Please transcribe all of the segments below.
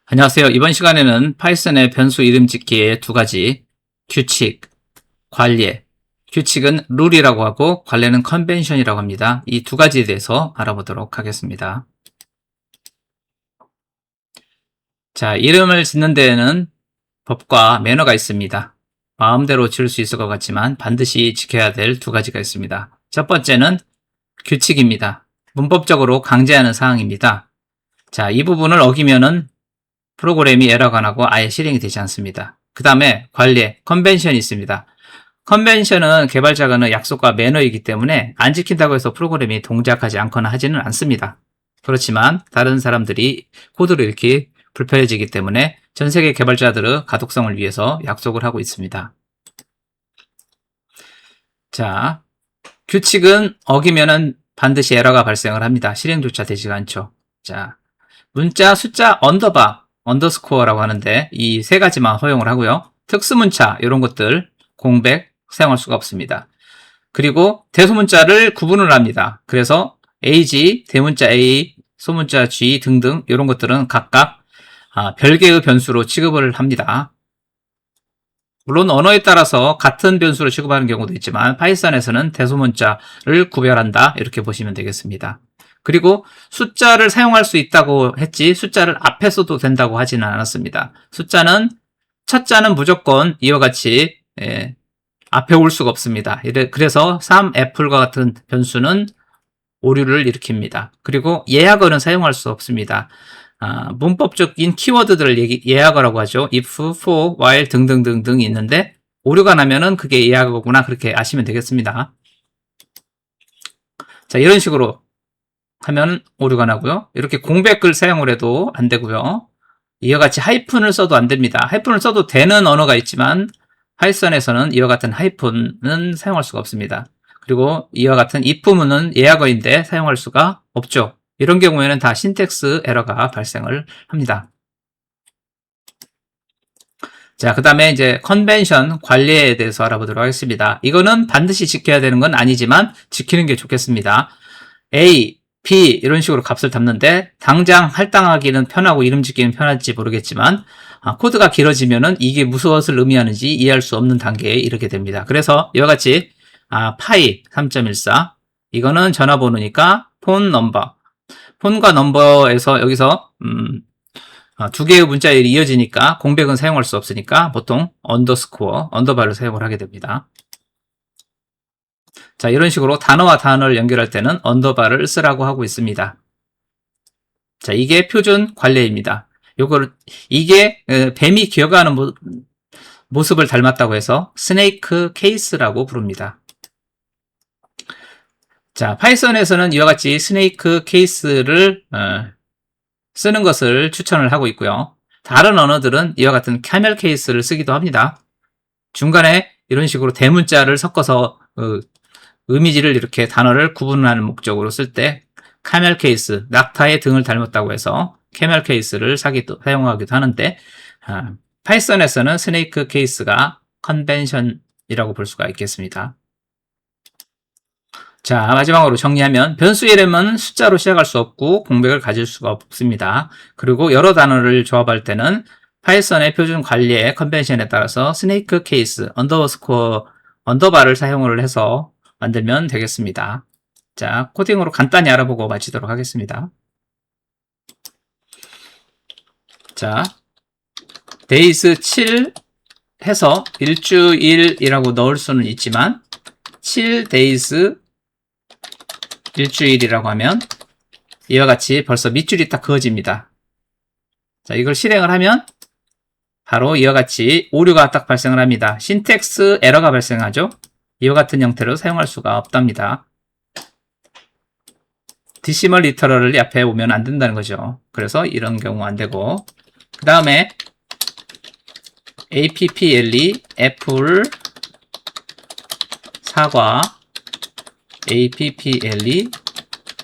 안녕하세요. 이번 시간에는 파이썬의 변수 이름 짓기의 두 가지 규칙, 관례. 규칙은 룰이라고 하고 관례는 컨벤션이라고 합니다. 이 두 가지에 대해서 알아보도록 하겠습니다. 자, 이름을 짓는 데에는 법과 매너가 있습니다. 마음대로 지을 수 있을 것 같지만 반드시 지켜야 될 두 가지가 있습니다. 첫 번째는 규칙입니다. 문법적으로 강제하는 사항입니다. 자, 이 부분을 어기면은 프로그램이 에러가 나고 아예 실행이 되지 않습니다. 그 다음에 관례, 컨벤션이 있습니다. 컨벤션은 개발자 간의 약속과 매너이기 때문에 안 지킨다고 해서 프로그램이 동작하지 않거나 하지는 않습니다. 그렇지만 다른 사람들이 코드를 읽기 불편해지기 때문에 전 세계 개발자들의 가독성을 위해서 약속을 하고 있습니다. 자, 규칙은 어기면은 반드시 에러가 발생을 합니다. 실행조차 되지가 않죠. 자, 문자, 숫자, 언더스코어라고 하는데 이 세 가지만 허용을 하고요. 특수문자 이런 것들 공백 사용할 수가 없습니다. 그리고 대소문자를 구분을 합니다. 그래서 AG, 대문자 A, 소문자 G 등등 이런 것들은 각각 별개의 변수로 취급을 합니다. 물론 언어에 따라서 같은 변수로 취급하는 경우도 있지만 파이썬에서는 대소문자를 구별한다 이렇게 보시면 되겠습니다. 그리고 숫자를 사용할 수 있다고 했지 숫자를 앞에 써도 된다고 하지는 않았습니다. 숫자는 첫 자는 무조건 이와 같이 앞에 올 수가 없습니다. 그래서 3, 애플과 같은 변수는 오류를 일으킵니다. 그리고 예약어는 사용할 수 없습니다. 문법적인 키워드들을 예약어라고 하죠. if, for, while 등등등등이 있는데 오류가 나면은 그게 예약어구나 그렇게 아시면 되겠습니다. 자, 이런 식으로 하면 오류가 나고요. 이렇게 공백을 사용을 해도 안 되고요. 이와 같이 하이픈을 써도 안 됩니다. 하이픈을 써도 되는 언어가 있지만 파이썬에서는 이와 같은 하이픈은 사용할 수가 없습니다. 그리고 이와 같은 if문은 예약어인데 사용할 수가 없죠. 이런 경우에는 다 신텍스 에러가 발생을 합니다. 자, 그 다음에 이제 컨벤션 관례에 대해서 알아보도록 하겠습니다. 이거는 반드시 지켜야 되는 건 아니지만 지키는 게 좋겠습니다. A, B 이런 식으로 값을 담는데 당장 할당하기는 편하고 이름 짓기는 편할지 모르겠지만 코드가 길어지면은 이게 무엇을 의미하는지 이해할 수 없는 단계에 이르게 됩니다. 그래서 이와 같이 파이 3.14 이거는 전화번호니까 폰 넘버 폰과 넘버에서 여기서 두 개의 문자열이 이어지니까 공백은 사용할 수 없으니까 보통 언더스코어, 언더바를 사용을 하게 됩니다. 자, 이런 식으로 단어와 단어를 연결할 때는 언더바를 쓰라고 하고 있습니다. 자, 이게 표준 관례입니다. 이게 뱀이 기어가는 모습을 닮았다고 해서 스네이크 케이스라고 부릅니다. 자, 파이썬에서는 이와 같이 스네이크 케이스를 쓰는 것을 추천을 하고 있고요. 다른 언어들은 이와 같은 캐멜 케이스를 쓰기도 합니다. 중간에 이런 식으로 대문자를 섞어서 이미지를 이렇게 단어를 구분하는 목적으로 쓸 때 캐멜 케이스, 낙타의 등을 닮았다고 해서 캐멜 케이스를 사용하기도 하는데 파이썬에서는 스네이크 케이스가 컨벤션이라고 볼 수가 있겠습니다. 자, 마지막으로 정리하면 변수 이름은 숫자로 시작할 수 없고 공백을 가질 수가 없습니다. 그리고 여러 단어를 조합할 때는 파이썬의 표준 관리의 컨벤션에 따라서 스네이크 케이스, 언더스코어, 언더바를 사용을 해서 만들면 되겠습니다. 자, 코딩으로 간단히 알아보고 마치도록 하겠습니다. 자, 데이스 7 해서 일주일이라고 넣을 수는 있지만 7데이스 일주일이라고 하면 이와 같이 벌써 밑줄이 딱 그어집니다. 자, 이걸 실행을 하면 바로 이와 같이 오류가 딱 발생을 합니다. 신텍스 에러가 발생하죠. 이와 같은 형태로 사용할 수가 없답니다. 디시멀 리터럴이 앞에 오면 안 된다는 거죠. 그래서 이런 경우 안 되고 그 다음에 apple, 애플, 사과, apple,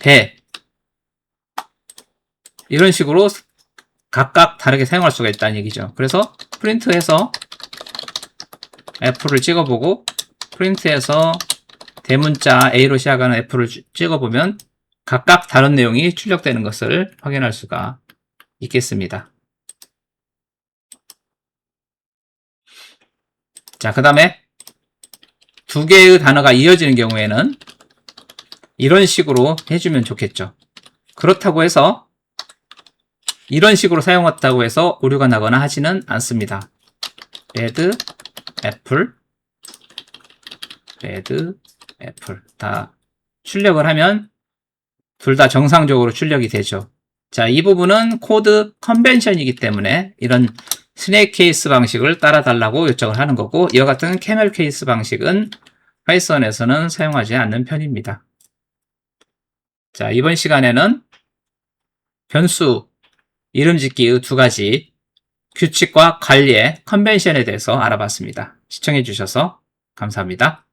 배 이런 식으로 각각 다르게 사용할 수가 있다는 얘기죠. 그래서 프린트해서 애플을 찍어보고 프린트해서 대문자 A로 시작하는 애플을 찍어보면 각각 다른 내용이 출력되는 것을 확인할 수가 있겠습니다. 자, 그 다음에 두 개의 단어가 이어지는 경우에는 이런 식으로 해주면 좋겠죠. 그렇다고 해서 이런 식으로 사용했다고 해서 오류가 나거나 하지는 않습니다. 레드 애플 레드 애플 다 출력을 하면 둘 다 정상적으로 출력이 되죠. 자, 이 부분은 코드 컨벤션이기 때문에 이런 스네이크 케이스 방식을 따라달라고 요청을 하는 거고, 이와 같은 캐멜 케이스 방식은 파이썬에서는 사용하지 않는 편입니다. 자, 이번 시간에는 변수 이름 짓기의 두 가지 규칙과 관리의 컨벤션에 대해서 알아봤습니다. 시청해 주셔서 감사합니다.